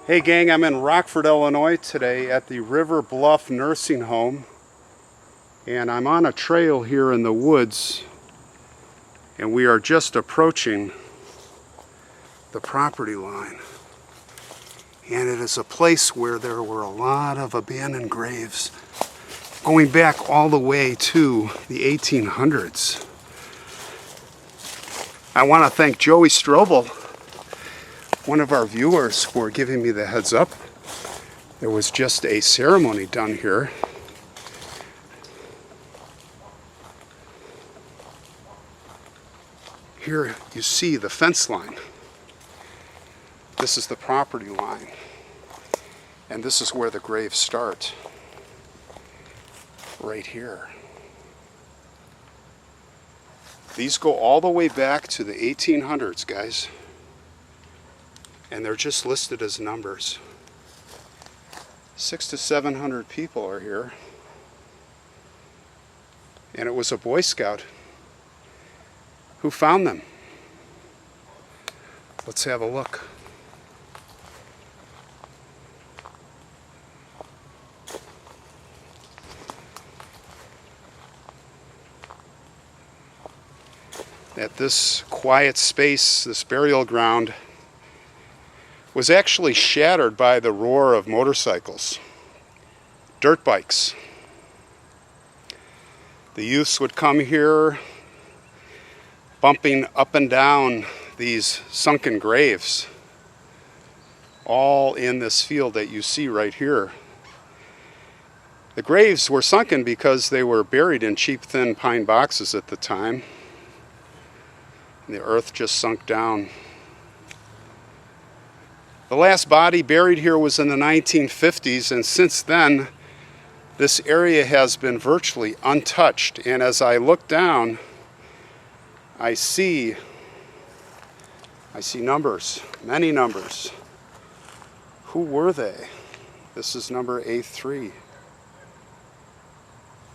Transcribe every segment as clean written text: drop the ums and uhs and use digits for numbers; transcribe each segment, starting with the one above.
Hey gang, I'm in Rockford, Illinois today at the River Bluff Nursing Home, and I'm on a trail here in the woods, and we are just approaching the property line. And it is a place where there were a lot of abandoned graves going back all the way to the 1800s. I want to thank Joey Strobel, one of our viewers, for giving me the heads up. There was just a ceremony done here. Here you see the fence line. This is the property line. And this is where the graves start. Right here. These go all the way back to the 1800s, guys. And they're just listed as numbers. 600 to 700 people are here. And it was a Boy Scout who found them. Let's have a look. At this quiet space, this burial ground was actually shattered by the roar of motorcycles, dirt bikes. The youths would come here bumping up and down these sunken graves, all in this field that you see right here. The graves were sunken because they were buried in cheap thin pine boxes at the time. And the earth just sunk down. The last body buried here was in the 1950s, and since then this area has been virtually untouched. And as I look down, I see numbers, many numbers. Who were they? This is number A3.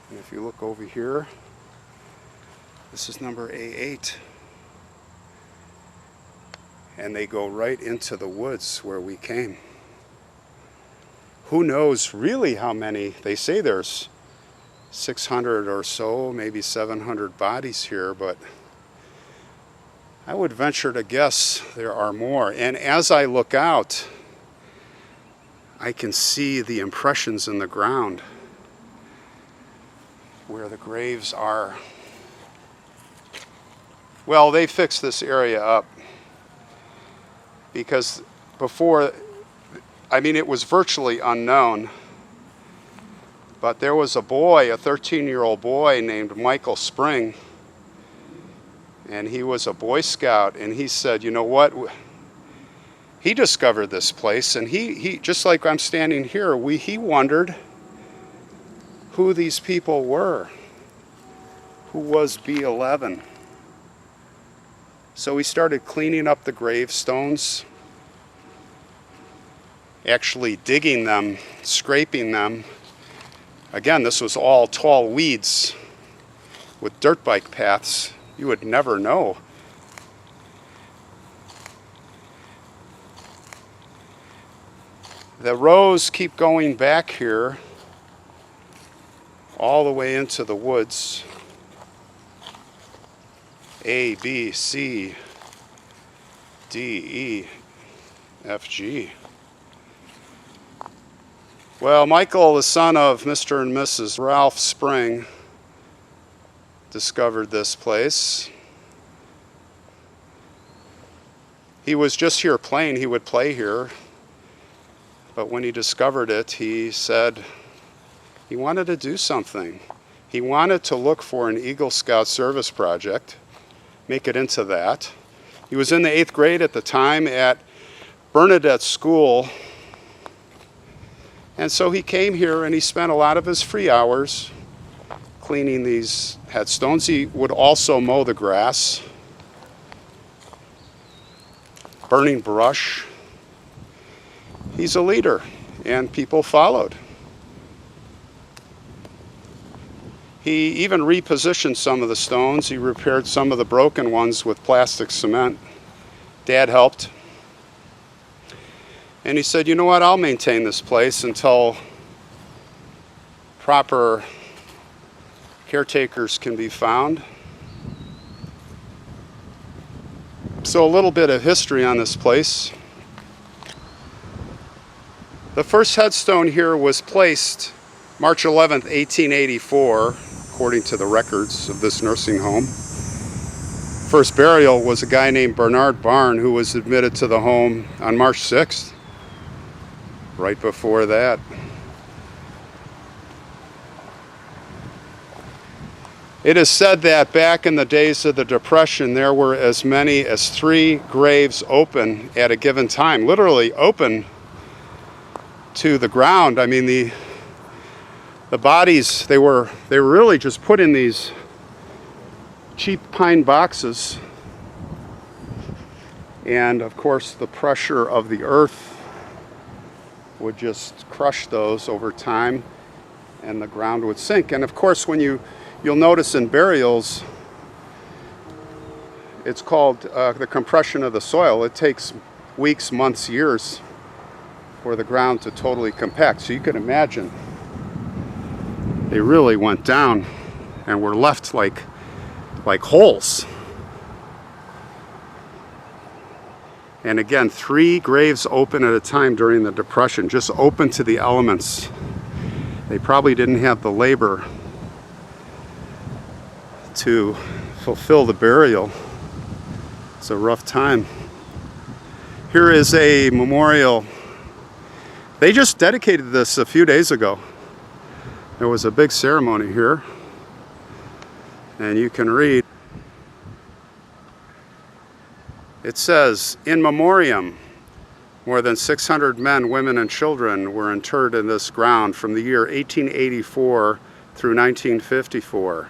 And if you look over here, this is number A8. And they go right into the woods where we came. Who knows really how many? They say there's 600 or so, maybe 700 bodies here, but I would venture to guess there are more. And as I look out, I can see the impressions in the ground where the graves are. Well, they fixed this area up. Because before, it was virtually unknown, but there was a boy, a 13-year-old boy named Michael Spring, and he was a Boy Scout, and he said, you know what, he discovered this place, and he just like I'm standing here, he wondered who these people were, who was B11. So we started cleaning up the gravestones, actually digging them, scraping them. Again, this was all tall weeds with dirt bike paths. You would never know. The rows keep going back here all the way into the woods. A, B, C, D, E, F, G. Well, Michael, the son of Mr. and Mrs. Ralph Spring, discovered this place. He was just here playing. He would play here. But when he discovered it, he said he wanted to do something. He wanted to look for an Eagle Scout service project, make it into that. He was in the 8th grade at the time at Bernadette School. And so he came here and he spent a lot of his free hours cleaning these headstones. He would also mow the grass, burning brush. He's a leader, and people followed. He even repositioned some of the stones. He repaired some of the broken ones with plastic cement. Dad helped. And he said, you know what, I'll maintain this place until proper caretakers can be found. So a little bit of history on this place. The first headstone here was placed March 11th, 1884, according to the records of this nursing home. First burial was a guy named Bernard Barn, who was admitted to the home on March 6th. Right before that. It is said that back in the days of the Depression, there were as many as 3 graves open at a given time, literally open to the ground. I mean, the bodies, they were really just put in these cheap pine boxes, and of course the pressure of the earth would just crush those over time, and the ground would sink. And of course, when you'll notice in burials, it's called the compression of the soil. It takes weeks, months, years for the ground to totally compact. So you can imagine they really went down and were left like holes. And again, 3 graves open at a time during the Depression, just open to the elements. They probably didn't have the labor to fulfill the burial. It's a rough time. Here is a memorial. They just dedicated this a few days ago. There was a big ceremony here, and you can read. It says, in memoriam, more than 600 men, women, and children were interred in this ground from the year 1884 through 1954.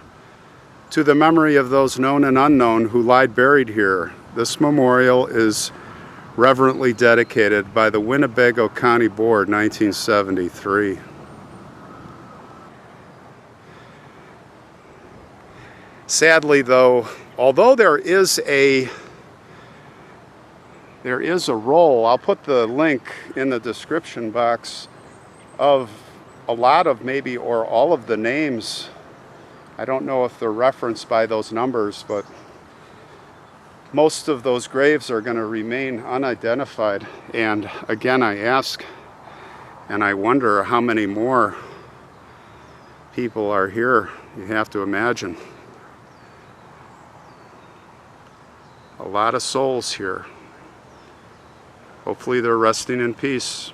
To the memory of those known and unknown who lie buried here, this memorial is reverently dedicated by the Winnebago County Board, 1973. Sadly, though, although there is a roll, I'll put the link in the description box, of a lot of maybe or all of the names. I don't know if they're referenced by those numbers, but most of those graves are going to remain unidentified. And again, I ask and I wonder how many more people are here. You have to imagine. A lot of souls here. Hopefully they're resting in peace.